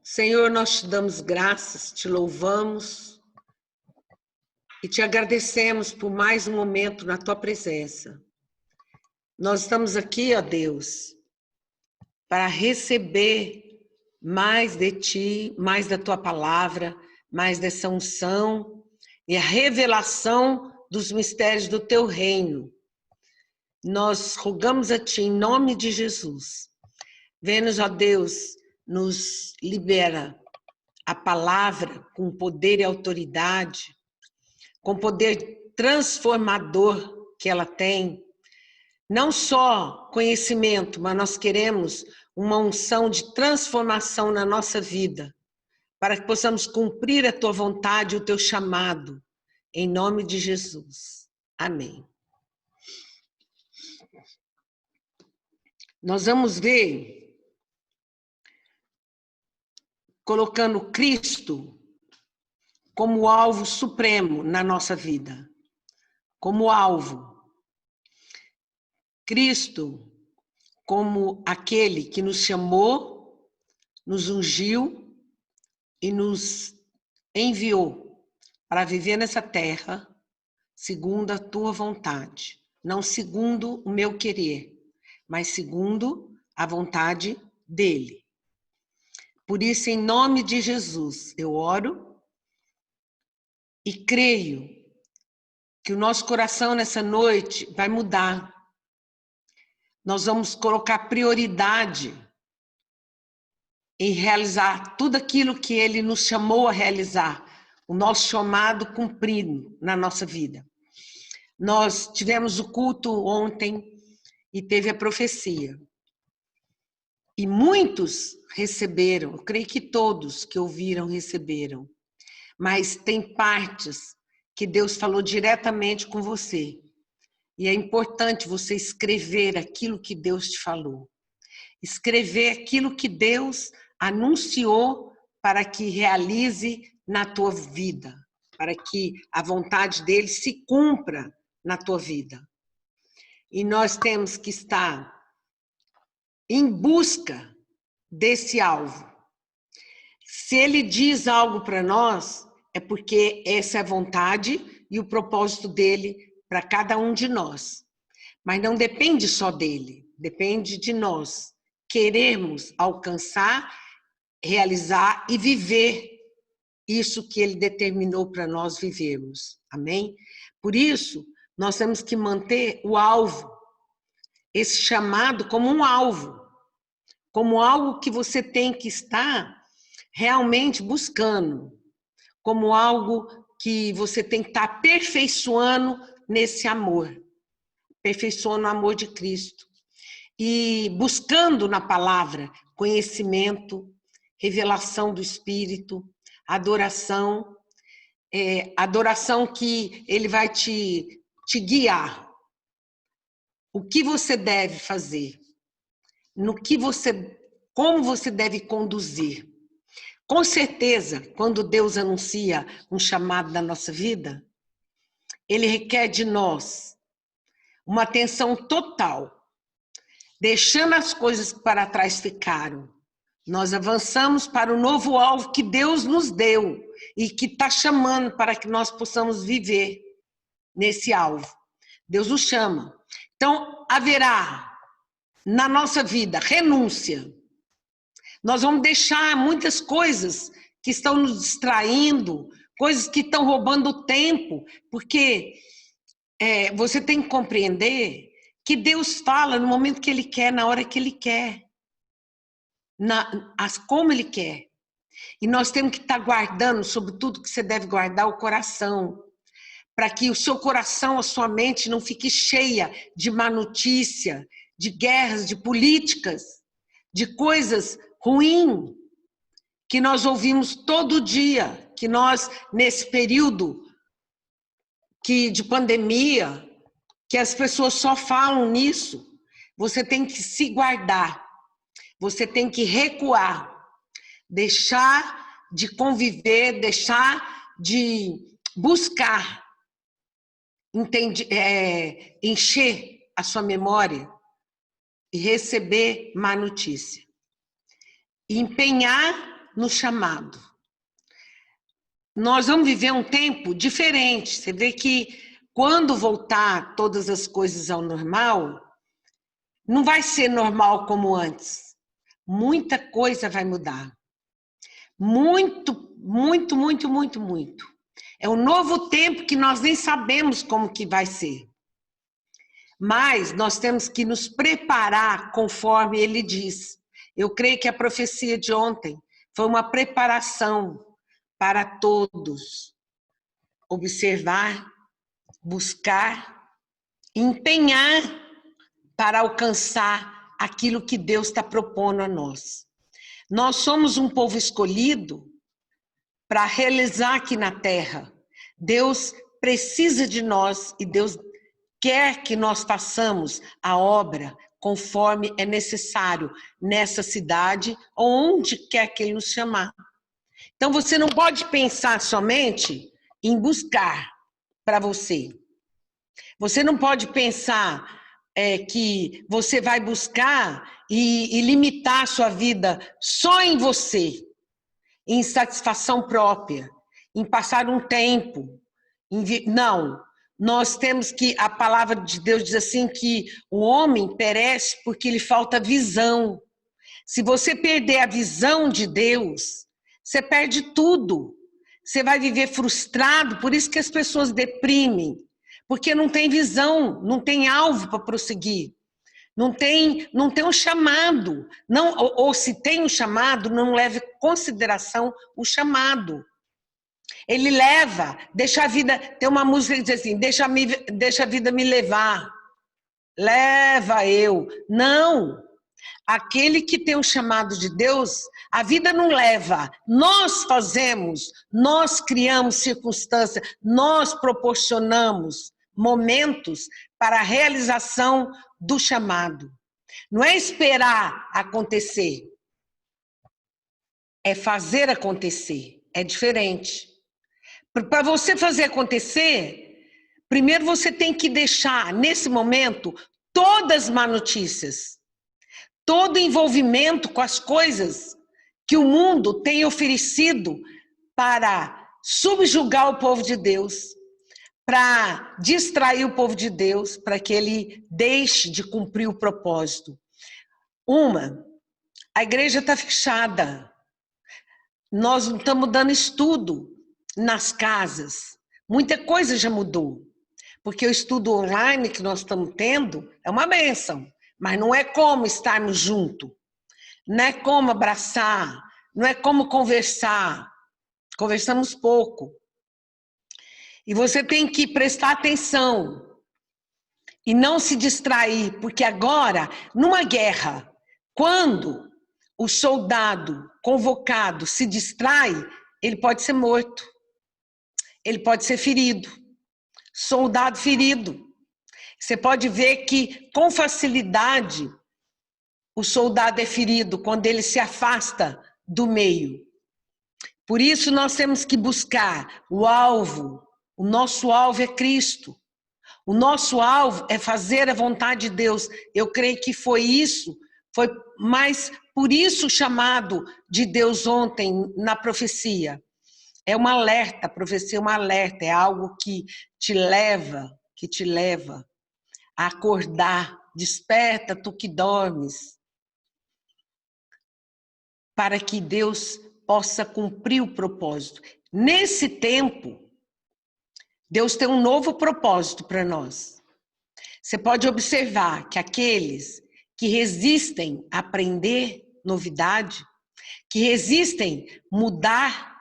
Senhor, nós te damos graças, te louvamos e te agradecemos por mais um momento na tua presença. Nós estamos aqui, ó Deus, para receber mais de ti, mais da tua palavra, mais dessa unção e a revelação dos mistérios do teu reino. Nós rogamos a ti em nome de Jesus. Vê-nos, ó Deus, nos libera a palavra com poder e autoridade, com poder transformador que ela tem. Não só conhecimento, mas nós queremos uma unção de transformação na nossa vida, para que possamos cumprir a tua vontade e o teu chamado, em nome de Jesus. Amém. Nós vamos ver colocando Cristo como alvo supremo na nossa vida, como alvo. Cristo como aquele que nos chamou, nos ungiu e nos enviou para viver nessa terra segundo a tua vontade, não segundo o meu querer, mas segundo a vontade dele. Por isso, em nome de Jesus, eu oro e creio que o nosso coração nessa noite vai mudar. Nós vamos colocar prioridade em realizar tudo aquilo que ele nos chamou a realizar, o nosso chamado cumprido na nossa vida. Nós tivemos o culto ontem e teve a profecia. E muitos receberam, eu creio que todos que ouviram receberam. Mas tem partes que Deus falou diretamente com você. E é importante você escrever aquilo que Deus te falou. Escrever aquilo que Deus anunciou para que realize na tua vida. Para que a vontade dele se cumpra na tua vida. E nós temos que estar em busca desse alvo. Se ele diz algo para nós, é porque essa é a vontade e o propósito dele para cada um de nós. Mas não depende só dele, depende de nós. Queremos alcançar, realizar e viver isso que ele determinou para nós vivermos. Amém? Por isso, nós temos que manter o alvo, esse chamado como um alvo, como algo que você tem que estar realmente buscando, como algo que você tem que estar aperfeiçoando nesse amor, aperfeiçoando o amor de Cristo. E buscando na palavra conhecimento, revelação do Espírito, adoração, adoração que ele vai te guiar. O que você deve fazer, como você deve conduzir. Com certeza, quando Deus anuncia um chamado na nossa vida, ele requer de nós uma atenção total. Deixando as coisas que para trás ficaram, nós avançamos para o novo alvo que Deus nos deu e que está chamando para que nós possamos viver nesse alvo. Deus nos chama. Então, haverá na nossa vida renúncia. Nós vamos deixar muitas coisas que estão nos distraindo, coisas que estão roubando o tempo, porque você tem que compreender que Deus fala no momento que Ele quer, na hora que Ele quer, como Ele quer. E nós temos que estar guardando, sobretudo que você deve guardar, o coração, para que o seu coração, a sua mente não fique cheia de má notícia, de guerras, de políticas, de coisas ruins que nós ouvimos todo dia, que nós, nesse período de pandemia, que as pessoas só falam nisso. Você tem que se guardar, você tem que recuar, deixar de conviver, deixar de buscar, encher a sua memória e receber má notícia. E empenhar no chamado. Nós vamos viver um tempo diferente. Você vê que quando voltar todas as coisas ao normal, não vai ser normal como antes. Muita coisa vai mudar. Muito, muito, muito, muito, muito. É um novo tempo que nós nem sabemos como que vai ser. Mas nós temos que nos preparar conforme ele diz. Eu creio que a profecia de ontem foi uma preparação para todos. Observar, buscar, empenhar para alcançar aquilo que Deus está propondo a nós. Nós somos um povo escolhido para realizar aqui na terra. Deus precisa de nós e Deus quer que nós façamos a obra conforme é necessário nessa cidade ou onde quer que Ele nos chamar. Então você não pode pensar somente em buscar para você. Você não pode pensar que você vai buscar e limitar a sua vida só em você, em satisfação própria, em passar um tempo. Não, nós temos que, a palavra de Deus diz assim que o homem perece porque lhe falta visão. Se você perder a visão de Deus, você perde tudo. Você vai viver frustrado, por isso que as pessoas deprimem, porque não tem visão, não tem alvo para prosseguir. Não tem um chamado, não, ou se tem um chamado, não leva em consideração o chamado. Ele leva, deixa a vida, tem uma música que diz assim, deixa a vida me levar, leva eu. Não, aquele que tem um chamado de Deus, a vida não leva, nós fazemos, nós criamos circunstâncias, nós proporcionamos momentos para a realização do chamado. Não é esperar acontecer, é fazer acontecer, é diferente. Para você fazer acontecer, primeiro você tem que deixar, nesse momento, todas as má notícias, todo envolvimento com as coisas que o mundo tem oferecido para subjugar o povo de Deus, para distrair o povo de Deus, para que ele deixe de cumprir o propósito. A igreja está fechada. Nós não estamos dando estudo nas casas. Muita coisa já mudou. Porque o estudo online que nós estamos tendo é uma bênção, mas não é como estarmos juntos. Não é como abraçar, não é como conversar. Conversamos pouco. E você tem que prestar atenção e não se distrair, porque agora, numa guerra, quando o soldado convocado se distrai, ele pode ser morto, ele pode ser ferido, soldado ferido. Você pode ver que, com facilidade, o soldado é ferido quando ele se afasta do meio. Por isso, nós temos que buscar o alvo. O nosso alvo é Cristo. O nosso alvo é fazer a vontade de Deus. Eu creio que foi isso, foi mais por isso o chamado de Deus ontem na profecia. É um alerta, a profecia é um alerta, é algo que te leva a acordar. Desperta, tu que dormes, para que Deus possa cumprir o propósito. Nesse tempo, Deus tem um novo propósito para nós. Você pode observar que aqueles que resistem a aprender novidade, que resistem mudar,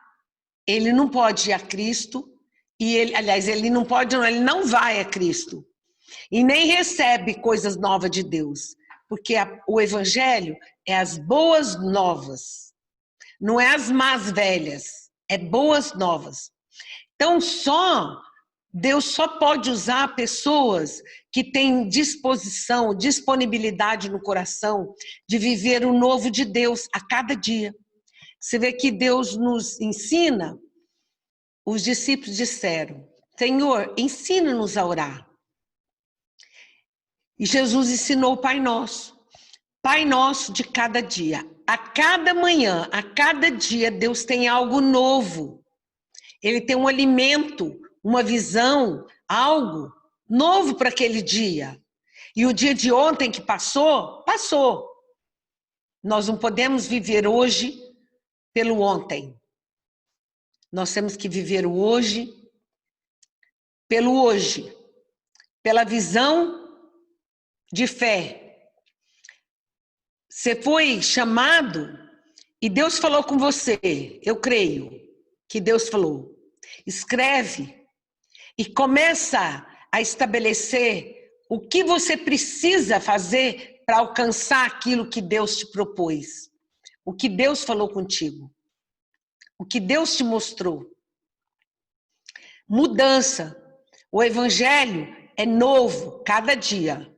ele não pode ir a Cristo, e ele não pode, ele não vai a Cristo, e nem recebe coisas novas de Deus, porque o Evangelho é as boas novas, não é as más velhas, é boas novas. Então Deus só pode usar pessoas que têm disposição, disponibilidade no coração de viver o novo de Deus a cada dia. Você vê que Deus nos ensina, os discípulos disseram, Senhor, ensina-nos a orar. E Jesus ensinou o Pai Nosso de cada dia. a cada manhã, a cada dia, Deus tem algo novo. Ele tem um alimento, uma visão, algo novo para aquele dia. E o dia de ontem que passou, passou. Nós não podemos viver hoje pelo ontem. Nós temos que viver o hoje pelo hoje, pela visão de fé. Você foi chamado e Deus falou com você. Eu creio que Deus falou. Escreve e começa a estabelecer o que você precisa fazer para alcançar aquilo que Deus te propôs. O que Deus falou contigo. O que Deus te mostrou. Mudança. O evangelho é novo cada dia.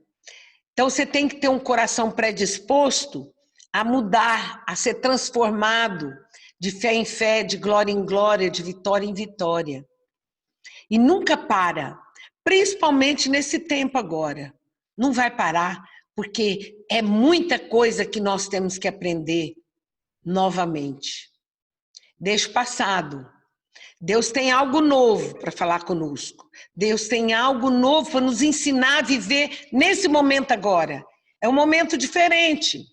Então você tem que ter um coração predisposto a mudar, a ser transformado de fé em fé, de glória em glória, de vitória em vitória. E nunca para, principalmente nesse tempo agora. Não vai parar, porque é muita coisa que nós temos que aprender novamente. Deixa o passado. Deus tem algo novo para falar conosco. Deus tem algo novo para nos ensinar a viver nesse momento agora. É um momento diferente.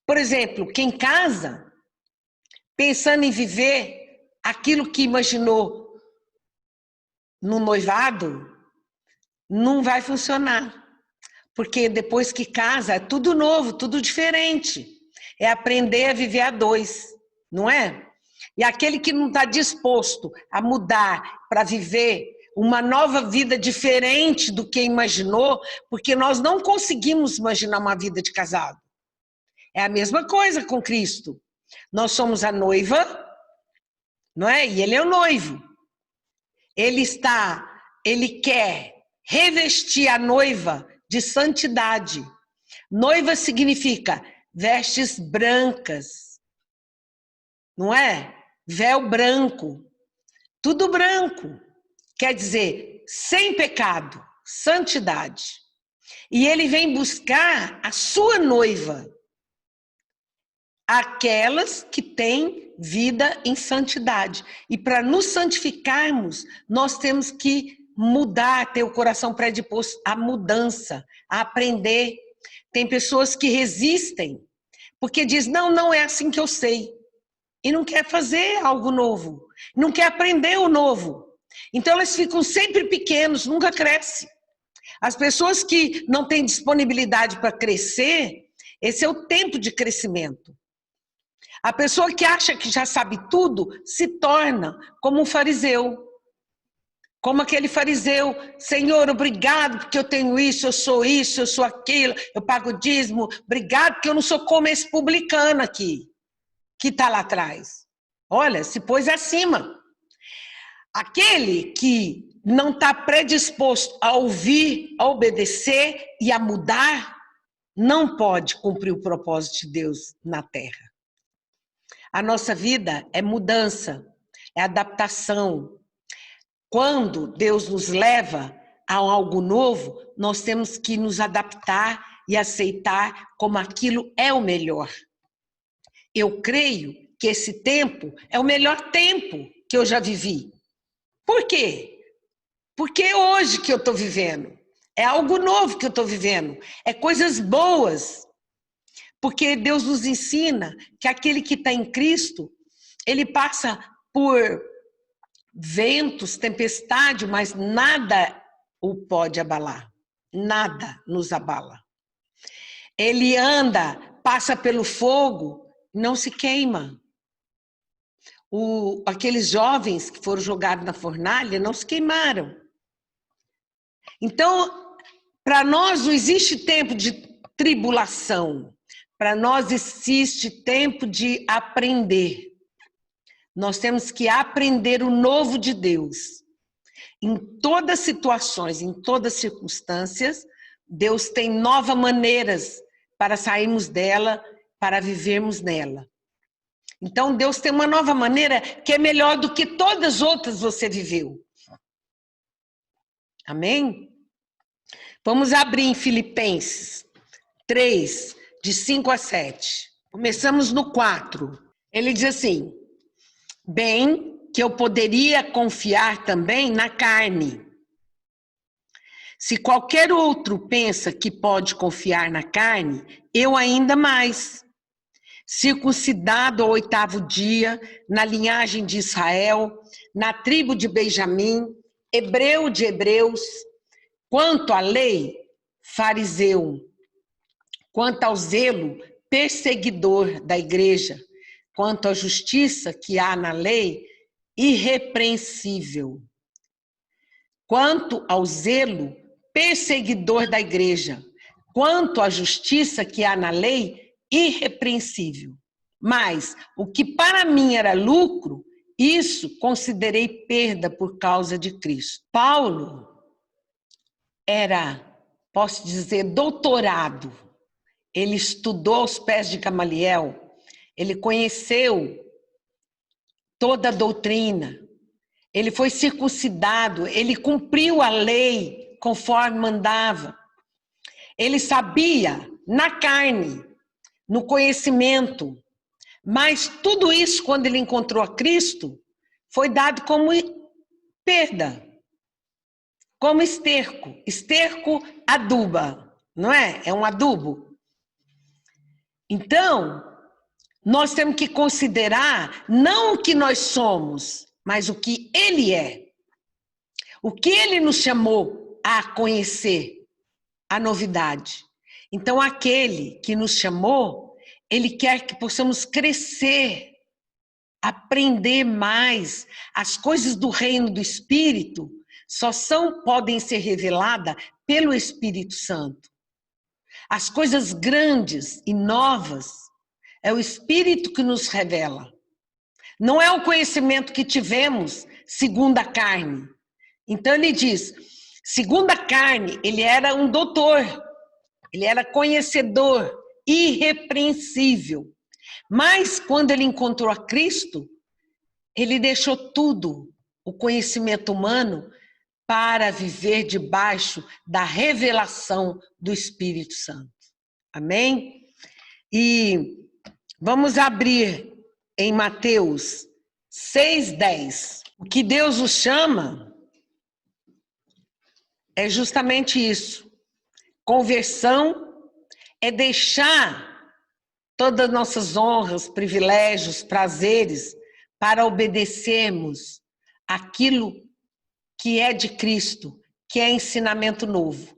Por exemplo, quem casa, pensando em viver aquilo que imaginou no noivado, não vai funcionar. Porque depois que casa, é tudo novo, tudo diferente. É aprender a viver a dois, não é? E aquele que não está disposto a mudar para viver uma nova vida diferente do que imaginou, porque nós não conseguimos imaginar uma vida de casado. É a mesma coisa com Cristo. Nós somos a noiva, não é? E ele é o noivo. Ele quer revestir a noiva de santidade. Noiva significa vestes brancas, não é? Véu branco, tudo branco. Quer dizer, sem pecado, santidade. E ele vem buscar a sua noiva, aquelas que têm vida em santidade. E para nos santificarmos, nós temos que mudar, ter o coração predisposto à mudança, a aprender. Tem pessoas que resistem, porque diz, não é assim que eu sei. E não quer fazer algo novo, não quer aprender o novo. Então elas ficam sempre pequenos, nunca crescem. As pessoas que não têm disponibilidade para crescer, esse é o tempo de crescimento. A pessoa que acha que já sabe tudo, se torna como um fariseu. Como aquele fariseu, Senhor, obrigado porque eu tenho isso, eu sou aquilo, eu pago dízimo, obrigado porque eu não sou como esse publicano aqui, que está lá atrás. Olha, se pôs acima. Aquele que não está predisposto a ouvir, a obedecer e a mudar, não pode cumprir o propósito de Deus na terra. A nossa vida é mudança, é adaptação. Quando Deus nos leva a algo novo, nós temos que nos adaptar e aceitar como aquilo é o melhor. Eu creio que esse tempo é o melhor tempo que eu já vivi. Por quê? Porque é hoje que eu estou vivendo. É algo novo que eu estou vivendo. É coisas boas. Porque Deus nos ensina que aquele que está em Cristo, ele passa por ventos, tempestade, mas nada o pode abalar. Nada nos abala. Ele anda, passa pelo fogo, não se queima. Aqueles jovens que foram jogados na fornalha não se queimaram. Então, para nós não existe tempo de tribulação. Para nós existe tempo de aprender. Nós temos que aprender o novo de Deus. Em todas as situações, em todas as circunstâncias, Deus tem novas maneiras para sairmos dela, para vivermos nela. Então, Deus tem uma nova maneira que é melhor do que todas as outras você viveu. Amém? Vamos abrir em Filipenses 3, de 5 a 7. Começamos no 4. Ele diz assim: bem que eu poderia confiar também na carne. Se qualquer outro pensa que pode confiar na carne, eu ainda mais. Circuncidado ao 8º dia, na linhagem de Israel, na tribo de Benjamim, hebreu de hebreus, quanto à lei, fariseu, quanto ao zelo, perseguidor da igreja, quanto à justiça que há na lei, irrepreensível. Quanto ao zelo, perseguidor da igreja, quanto à justiça que há na lei, irrepreensível. Mas o que para mim era lucro, isso considerei perda por causa de Cristo. Paulo era, posso dizer, doutorado. Ele estudou aos pés de Gamaliel, ele conheceu toda a doutrina, ele foi circuncidado, ele cumpriu a lei conforme mandava. Ele sabia na carne, no conhecimento, mas tudo isso, quando ele encontrou a Cristo, foi dado como perda, como esterco. Esterco aduba, não é? É um adubo. Então, nós temos que considerar não o que nós somos, mas o que Ele é. O que Ele nos chamou a conhecer, a novidade. Então, aquele que nos chamou, Ele quer que possamos crescer, aprender mais. As coisas do reino do Espírito podem ser reveladas pelo Espírito Santo. As coisas grandes e novas é o Espírito que nos revela. Não é o conhecimento que tivemos segundo a carne. Então ele diz, segundo a carne, ele era um doutor, ele era conhecedor, irrepreensível. Mas quando ele encontrou a Cristo, ele deixou tudo, o conhecimento humano, para viver debaixo da revelação do Espírito Santo. Amém? E vamos abrir em Mateus 6:10. O que Deus nos chama é justamente isso. Conversão é deixar todas as nossas honras, privilégios, prazeres, para obedecermos aquilo que é de Cristo, que é ensinamento novo.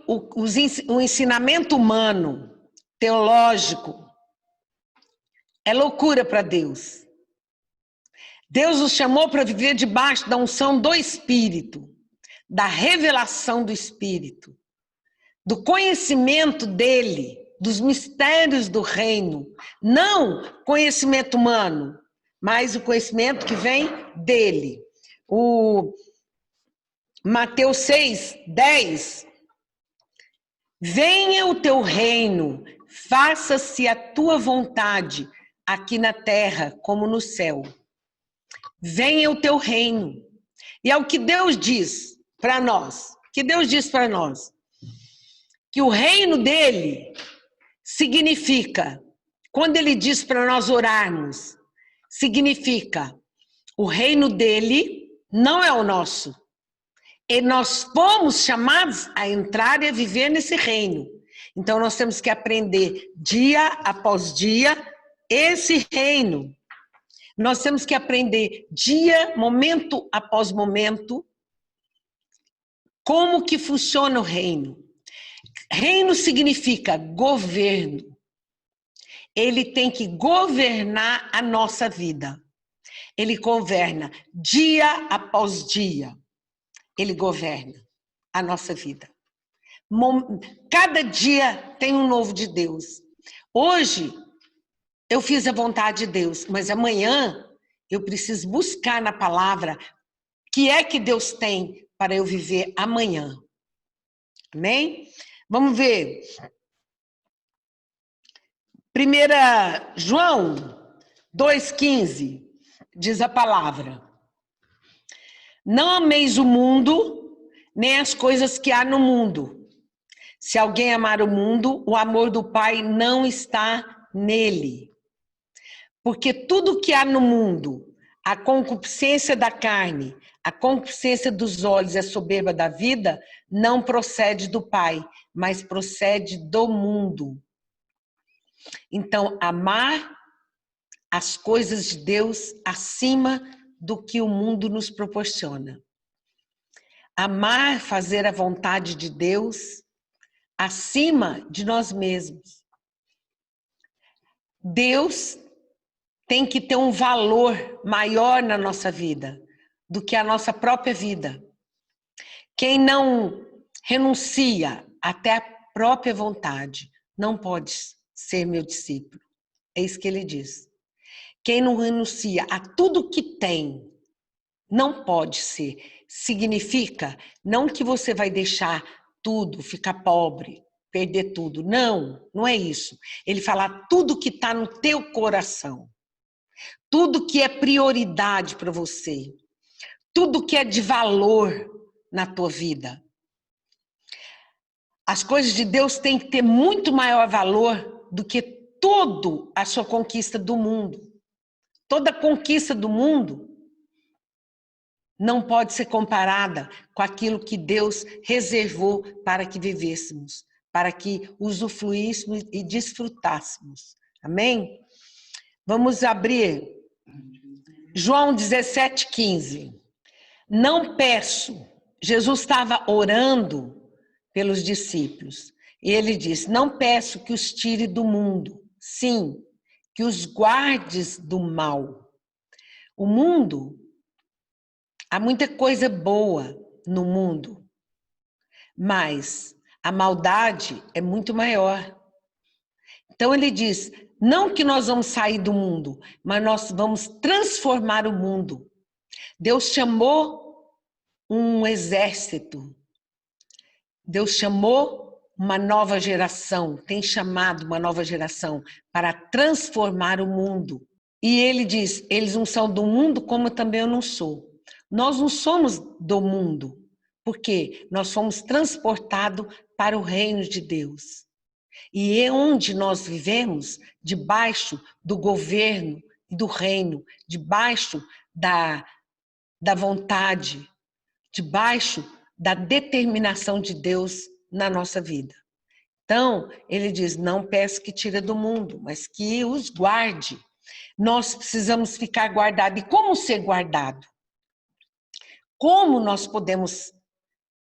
O ensinamento humano, teológico, é loucura para Deus. Deus nos chamou para viver debaixo da unção do Espírito, da revelação do Espírito, do conhecimento dele, dos mistérios do reino. Não conhecimento humano, mas o conhecimento que vem dele. O Mateus 6:10. Venha o teu reino, faça-se a tua vontade, aqui na terra como no céu. Venha o teu reino. E é o que Deus diz para nós. Que Deus diz para nós. Que o reino dele significa, quando ele diz para nós orarmos, significa o reino dele não é o nosso. E nós fomos chamados a entrar e a viver nesse reino. Então nós temos que aprender dia após dia esse reino. Nós temos que aprender dia, momento após momento, como que funciona o reino. Reino significa governo. Ele tem que governar a nossa vida. Ele governa dia após dia. Ele governa a nossa vida. Cada dia tem um novo de Deus. Hoje, eu fiz a vontade de Deus, mas amanhã eu preciso buscar na palavra o que é que Deus tem para eu viver amanhã. Amém? Vamos ver. 1 João 2,15 diz a palavra. Não ameis o mundo, nem as coisas que há no mundo. Se alguém amar o mundo, o amor do Pai não está nele. Porque tudo que há no mundo, a concupiscência da carne, a concupiscência dos olhos e a soberba da vida, não procede do Pai, mas procede do mundo. Então, amar as coisas de Deus acima do que o mundo nos proporciona. Amar, fazer a vontade de Deus acima de nós mesmos. Deus tem que ter um valor maior na nossa vida do que a nossa própria vida. Quem não renuncia até a própria vontade não pode ser meu discípulo. É isso que ele diz. Quem não renuncia a tudo que tem não pode ser. Significa não que você vai deixar tudo, ficar pobre, perder tudo. Não, não é isso. Ele fala tudo que está no teu coração. Tudo que é prioridade para você. Tudo que é de valor na tua vida. As coisas de Deus têm que ter muito maior valor do que toda a sua conquista do mundo. Toda conquista do mundo não pode ser comparada com aquilo que Deus reservou para que vivêssemos, para que usufruíssemos e desfrutássemos. Amém? Vamos abrir João 17:15. Não peço. Jesus estava orando pelos discípulos. E ele diz, não peço que os tire do mundo. Sim, que os guardes do mal. O mundo, há muita coisa boa no mundo, mas a maldade é muito maior. Então ele diz, não que nós vamos sair do mundo, mas nós vamos transformar o mundo. Deus chamou um exército. Deus chamou uma nova geração, tem chamado uma nova geração para transformar o mundo. E ele diz, eles não são do mundo como também eu não sou. Nós não somos do mundo, porque nós fomos transportados para o reino de Deus. E é onde nós vivemos, debaixo do governo e do reino, debaixo da vontade, debaixo da determinação de Deus na nossa vida. Então, ele diz, não peço que tire do mundo, mas que os guarde. Nós precisamos ficar guardados. E como ser guardado? Como nós podemos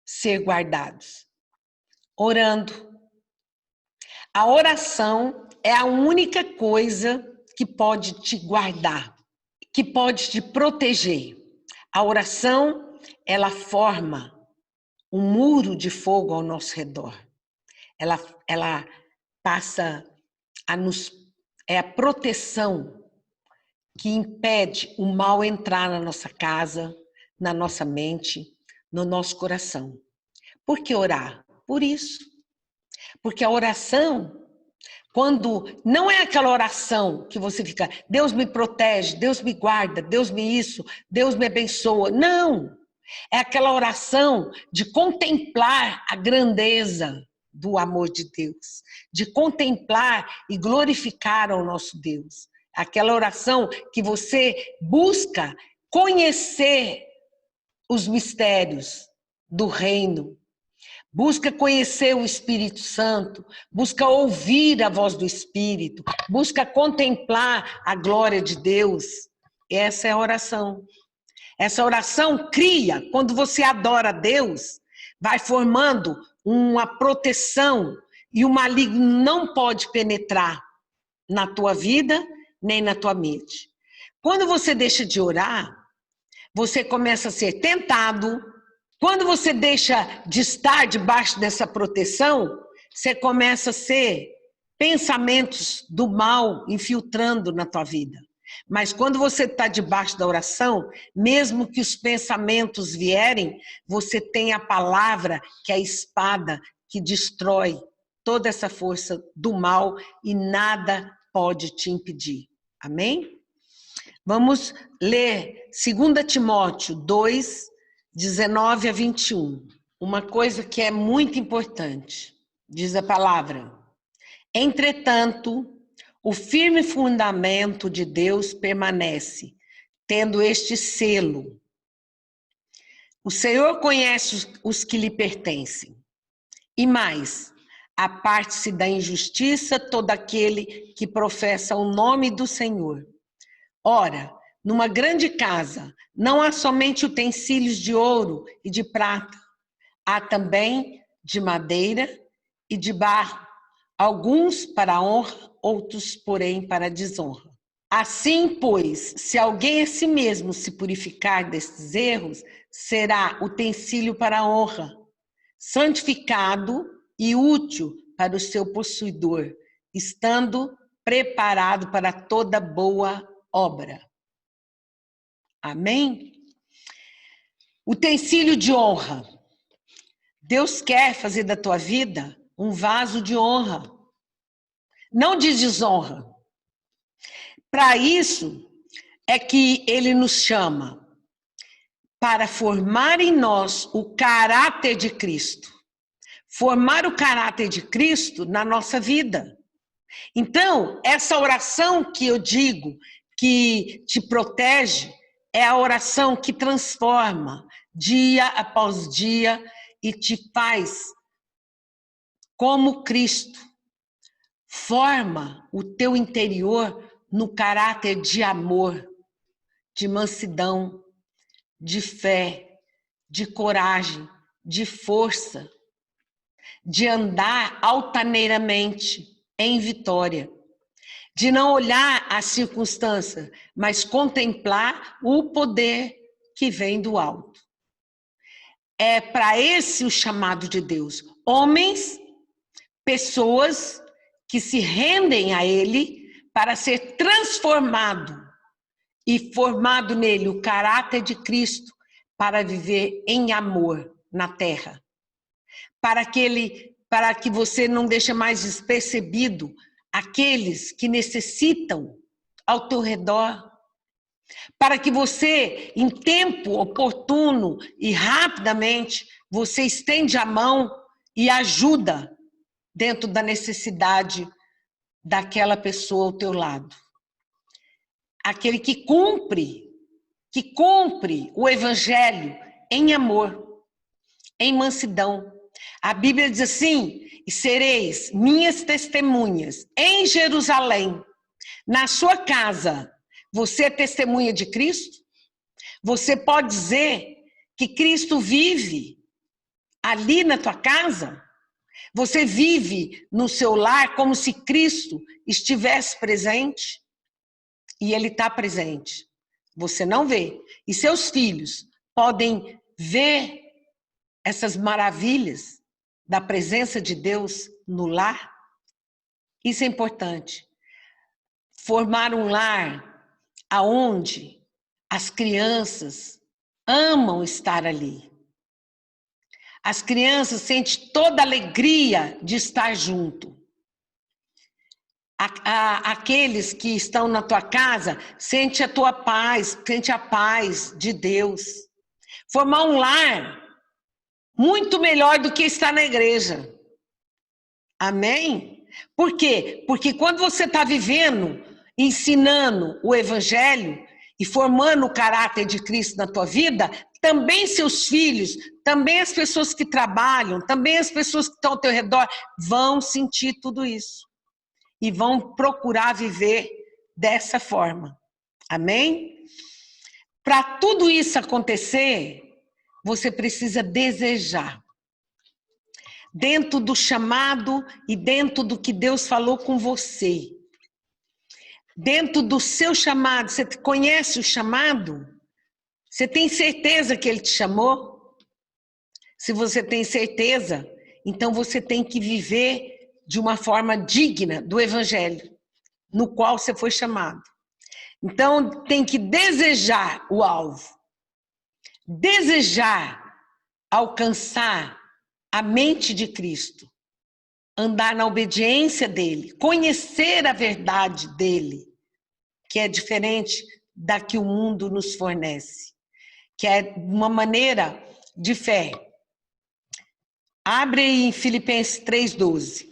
ser guardados? Orando. A oração é a única coisa que pode te guardar, que pode te proteger. A oração, ela forma um muro de fogo ao nosso redor. Ela passa a nos... É a proteção que impede o mal entrar na nossa casa, na nossa mente, no nosso coração. Por que orar? Por isso. Porque a oração, quando não é aquela oração que você fica, Deus me protege, Deus me guarda, Deus me isso, Deus me abençoa. Não! É aquela oração de contemplar a grandeza do amor de Deus, de contemplar e glorificar ao nosso Deus. Aquela oração que você busca conhecer os mistérios do reino, busca conhecer o Espírito Santo, busca ouvir a voz do Espírito, busca contemplar a glória de Deus. Essa é a oração. Essa oração cria, quando você adora a Deus, vai formando uma proteção e o maligno não pode penetrar na tua vida nem na tua mente. Quando você deixa de orar, você começa a ser tentado. Quando você deixa de estar debaixo dessa proteção, você começa a ser pensamentos do mal infiltrando na tua vida. Mas quando você está debaixo da oração, mesmo que os pensamentos vierem, você tem a palavra, que é a espada, que destrói toda essa força do mal e nada pode te impedir. Amém? Vamos ler 2 Timóteo 2, 19 a 21. Uma coisa que é muito importante. diz a palavra. Entretanto, o firme fundamento de Deus permanece, tendo este selo. O Senhor conhece os que lhe pertencem. E mais, aparte-se da injustiça todo aquele que professa o nome do Senhor. Ora, numa grande casa, não há somente utensílios de ouro e de prata, há também de madeira e de barro, alguns para a honra, outros, porém, para a desonra. Assim, pois, se alguém a si mesmo se purificar destes erros, será utensílio para a honra, santificado e útil para o seu possuidor, estando preparado para toda boa obra. Amém? Utensílio de honra. Deus quer fazer da tua vida um vaso de honra, não de desonra. Para isso é que ele nos chama, para formar em nós o caráter de Cristo. Formar o caráter de Cristo na nossa vida. Então, essa oração que eu digo, que te protege, é a oração que transforma dia após dia e te faz como Cristo. Forma o teu interior no caráter de amor, de mansidão, de fé, de coragem, de força, de andar altaneiramente em vitória, de não olhar a circunstância, mas contemplar o poder que vem do alto. É para esse o chamado de Deus. Homens, pessoas que se rendem a Ele para ser transformado e formado nele o caráter de Cristo para viver em amor na terra. Para que você não deixe mais despercebido aqueles que necessitam ao teu redor. Para que você, em tempo oportuno e rapidamente, você estende a mão e ajuda dentro da necessidade daquela pessoa ao teu lado. Aquele que cumpre o evangelho em amor, em mansidão. A Bíblia diz assim: e sereis minhas testemunhas em Jerusalém, na sua casa. Você é testemunha de Cristo? Você pode dizer que Cristo vive ali na tua casa? Você vive no seu lar como se Cristo estivesse presente? E Ele está presente. Você não vê. E seus filhos podem ver essas maravilhas da presença de Deus no lar? Isso é importante. Formar um lar aonde as crianças amam estar ali. As crianças sentem toda a alegria de estar junto. Aqueles que estão na tua casa sentem a tua paz, sentem a paz de Deus. Formar um lar muito melhor do que estar na igreja. Amém? Por quê? Porque quando você está vivendo, ensinando o evangelho e formando o caráter de Cristo na tua vida, também seus filhos, também as pessoas que trabalham, também as pessoas que estão ao teu redor vão sentir tudo isso. E vão procurar viver dessa forma. Amém? Para tudo isso acontecer, você precisa desejar. Dentro do chamado e dentro do que Deus falou com você. Dentro do seu chamado, você conhece o chamado? Você tem certeza que Ele te chamou? Se você tem certeza, então você tem que viver de uma forma digna do Evangelho, no qual você foi chamado. Então, tem que desejar o alvo. Desejar alcançar a mente de Cristo. Andar na obediência dele. Conhecer a verdade dele, que é diferente da que o mundo nos fornece. Que é uma maneira de fé. Abre aí em Filipenses 3,12.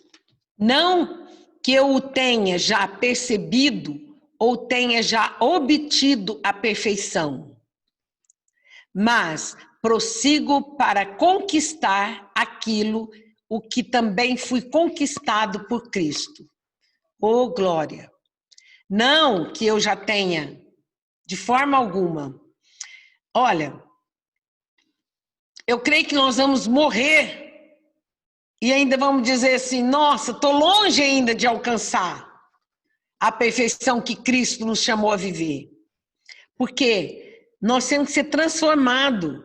Não que eu o tenha já percebido ou tenha já obtido a perfeição, mas prossigo para conquistar aquilo o que também fui conquistado por Cristo. Oh, glória! Não que eu já tenha, de forma alguma. Olha, eu creio que nós vamos morrer e ainda vamos dizer assim, nossa, estou longe ainda de alcançar a perfeição que Cristo nos chamou a viver. Porque nós temos que ser transformados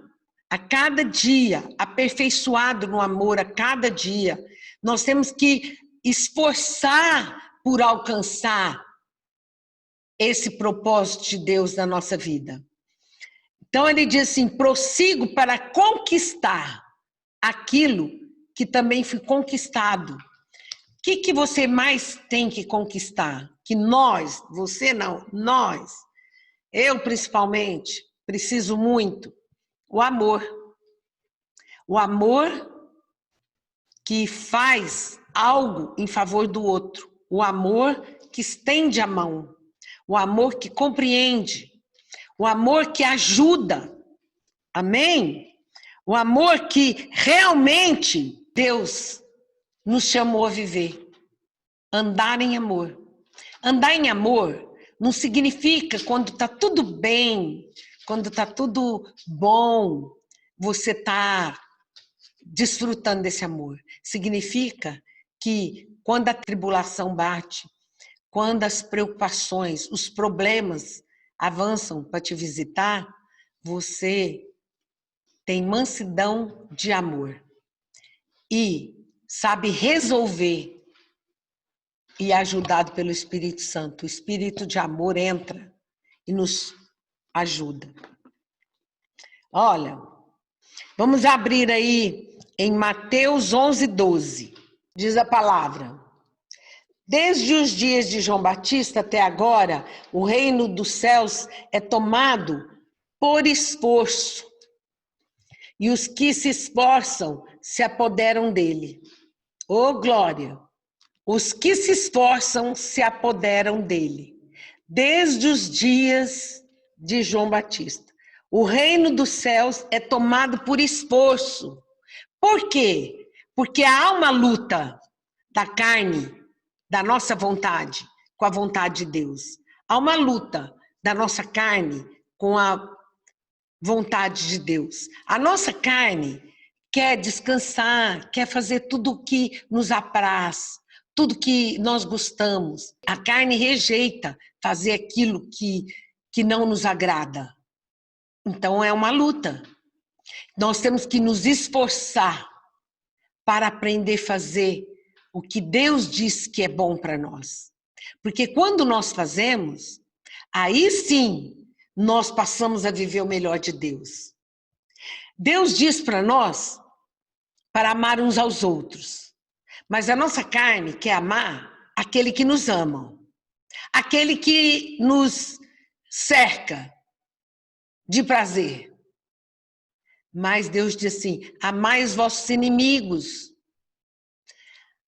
a cada dia, aperfeiçoado no amor a cada dia. Nós temos que esforçar por alcançar esse propósito de Deus na nossa vida. Então ele diz assim, prossigo para conquistar aquilo que também foi conquistado. O que você mais tem que conquistar? Que nós, você não, nós, eu principalmente, preciso muito. O amor. O amor que faz algo em favor do outro. O amor que estende a mão. O amor que compreende. O amor que ajuda. Amém? O amor que realmente Deus nos chamou a viver. Andar em amor. Andar em amor não significa quando está tudo bem, quando está tudo bom, você está desfrutando desse amor. Significa que quando a tribulação bate, quando as preocupações, os problemas avançam para te visitar, você tem mansidão de amor e sabe resolver e ajudado pelo Espírito Santo. O Espírito de amor entra e nos ajuda. Olha, vamos abrir aí em Mateus 11:12. Diz a palavra. Desde os dias de João Batista até agora, o reino dos céus é tomado por esforço. E os que se esforçam se apoderam dele. Oh, glória! Os que se esforçam se apoderam dele. Desde os dias de João Batista. O reino dos céus é tomado por esforço. Por quê? Porque há uma luta da carne, da nossa vontade, com a vontade de Deus. Há uma luta da nossa carne com a vontade de Deus. A nossa carne quer descansar, quer fazer tudo o que nos apraz, tudo que nós gostamos. A carne rejeita fazer aquilo que não nos agrada. Então é uma luta. Nós temos que nos esforçar para aprender a fazer o que Deus diz que é bom para nós. Porque quando nós fazemos, aí sim nós passamos a viver o melhor de Deus. Deus diz para nós para amar uns aos outros. Mas a nossa carne quer amar aquele que nos ama. Aquele que nos cerca de prazer. Mas Deus diz assim, amai os vossos inimigos.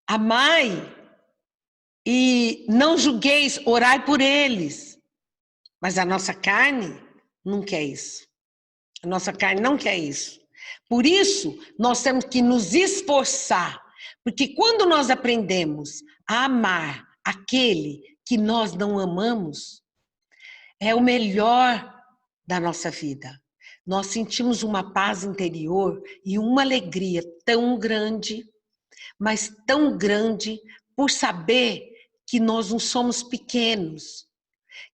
Amai e não julgueis, orai por eles. Mas a nossa carne não quer isso. A nossa carne não quer isso. Por isso, nós temos que nos esforçar. Porque quando nós aprendemos a amar aquele que nós não amamos, é o melhor da nossa vida. Nós sentimos uma paz interior e uma alegria tão grande, mas tão grande, por saber que nós não somos pequenos,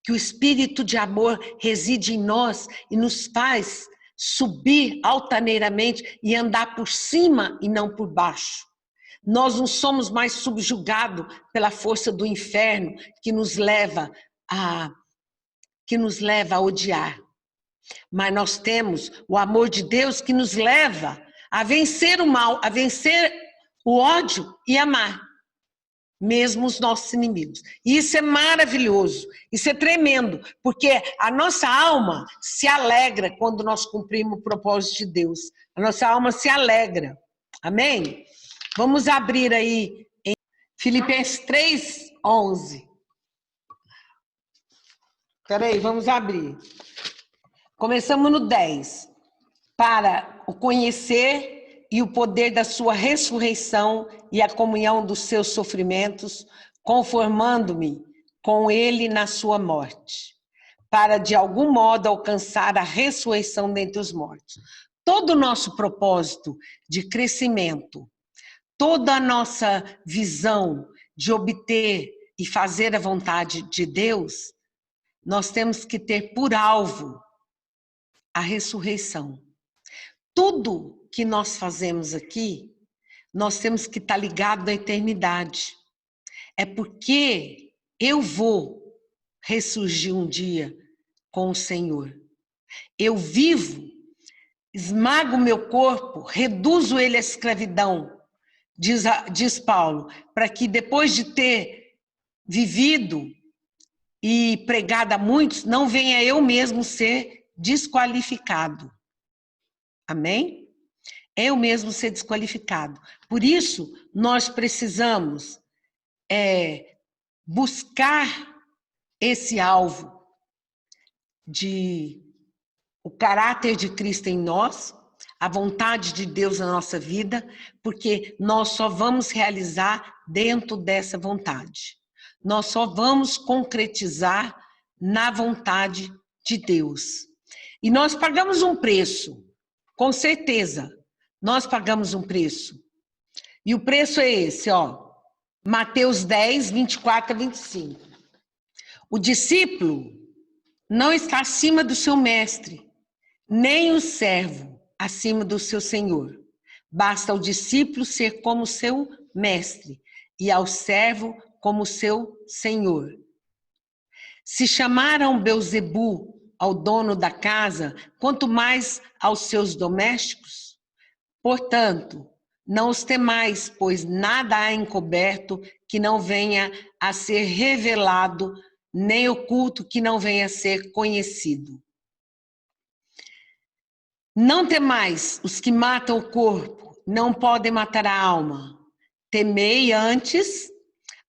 que o Espírito de amor reside em nós e nos faz subir altaneiramente e andar por cima e não por baixo. Nós não somos mais subjugados pela força do inferno que nos leva a odiar. Mas nós temos o amor de Deus que nos leva a vencer o mal, a vencer o ódio e amar, mesmo os nossos inimigos. E isso é maravilhoso, isso é tremendo, porque a nossa alma se alegra quando nós cumprimos o propósito de Deus. A nossa alma se alegra. Amém? Vamos abrir aí em Filipenses 3:11. Peraí, vamos abrir. Começamos no 10. Para o conhecer e o poder da sua ressurreição e a comunhão dos seus sofrimentos, conformando-me com ele na sua morte, para de algum modo alcançar a ressurreição dentre os mortos. Todo o nosso propósito de crescimento, toda a nossa visão de obter e fazer a vontade de Deus, nós temos que ter por alvo a ressurreição. Tudo que nós fazemos aqui, nós temos que estar ligado à eternidade. É porque eu vou ressurgir um dia com o Senhor. Eu vivo, esmago o meu corpo, reduzo ele à escravidão, diz Paulo, para que depois de ter vivido e pregado a muitos, não venha eu mesmo ser desqualificado. Amém? Eu mesmo ser desqualificado. Por isso, nós precisamos buscar esse alvo de o caráter de Cristo em nós, a vontade de Deus na nossa vida, porque nós só vamos realizar dentro dessa vontade. Nós só vamos concretizar na vontade de Deus. E nós pagamos um preço, com certeza. Nós pagamos um preço. E o preço é esse, ó. Mateus 10, 24 a 25. O discípulo não está acima do seu mestre, nem o servo acima do seu senhor. Basta ao discípulo ser como seu mestre e ao servo como seu senhor. Se chamaram Belzebu ao dono da casa, quanto mais aos seus domésticos? Portanto, não os temais, pois nada há encoberto que não venha a ser revelado, nem oculto que não venha a ser conhecido. Não temais os que matam o corpo, não podem matar a alma. Temei antes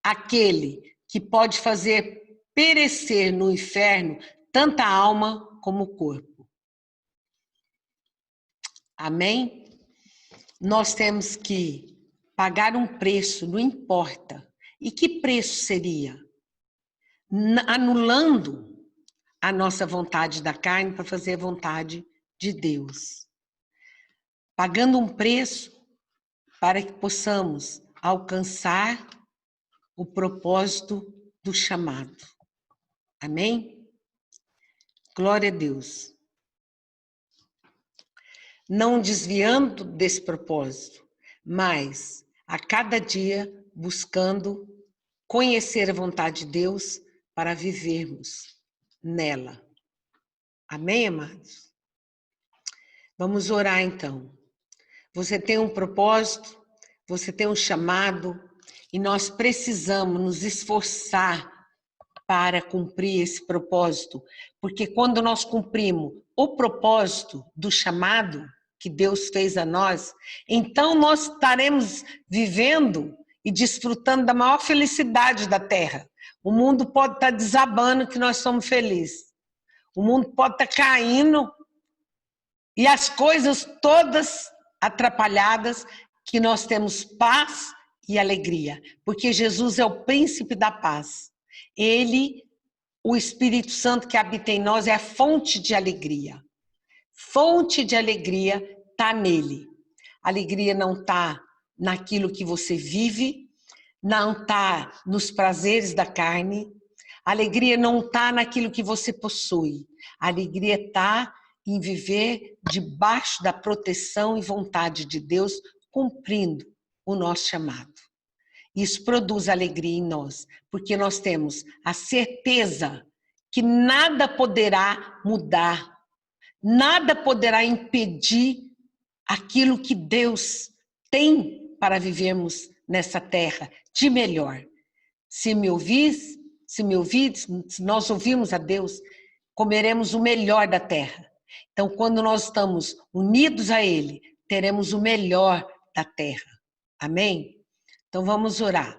aquele que pode fazer perecer no inferno tanta alma como o corpo. Amém? Nós temos que pagar um preço, não importa. E que preço seria? Anulando a nossa vontade da carne para fazer a vontade de Deus. Pagando um preço para que possamos alcançar o propósito do chamado. Amém? Glória a Deus. Não desviando desse propósito, mas a cada dia buscando conhecer a vontade de Deus para vivermos nela. Amém, amados? Vamos orar então. Você tem um propósito, você tem um chamado, e nós precisamos nos esforçar para cumprir esse propósito, porque quando nós cumprimos o propósito do chamado que Deus fez a nós, então nós estaremos vivendo e desfrutando da maior felicidade da terra. O mundo pode estar desabando que nós somos felizes. O mundo pode estar caindo e as coisas todas atrapalhadas, que nós temos paz e alegria, porque Jesus é o príncipe da paz. Ele, o Espírito Santo que habita em nós, é a fonte de alegria. Fonte de alegria está nele. Alegria não está naquilo que você vive, não está nos prazeres da carne. Alegria não está naquilo que você possui. Alegria está em viver debaixo da proteção e vontade de Deus, cumprindo o nosso chamado. Isso produz alegria em nós, porque nós temos a certeza que nada poderá mudar, nada poderá impedir aquilo que Deus tem para vivermos nessa terra de melhor. Se nós ouvirmos a Deus, comeremos o melhor da terra. Então, quando nós estamos unidos a Ele, teremos o melhor da terra. Amém? Então vamos orar.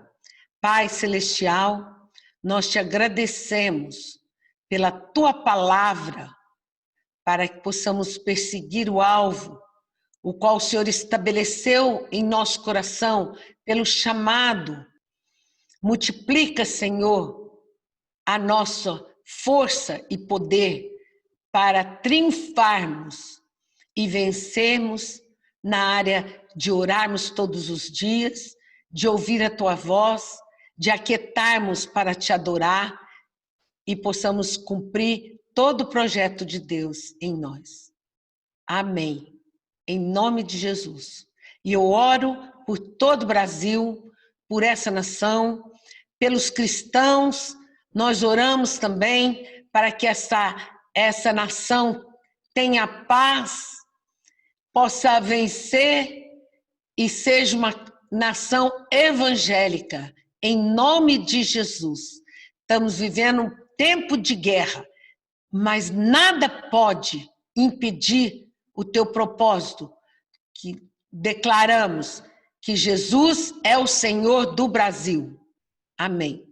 Pai Celestial, nós te agradecemos pela tua palavra, para que possamos perseguir o alvo, o qual o Senhor estabeleceu em nosso coração pelo chamado. Multiplica, Senhor, a nossa força e poder para triunfarmos e vencermos na área de orarmos todos os dias, de ouvir a tua voz, de aquietarmos para te adorar e possamos cumprir todo o projeto de Deus em nós. Amém. Em nome de Jesus. E eu oro por todo o Brasil, por essa nação, pelos cristãos. Nós oramos também para que essa nação tenha paz, possa vencer e seja uma nação evangélica, em nome de Jesus. Estamos vivendo um tempo de guerra, mas nada pode impedir o teu propósito, que declaramos que Jesus é o Senhor do Brasil. Amém.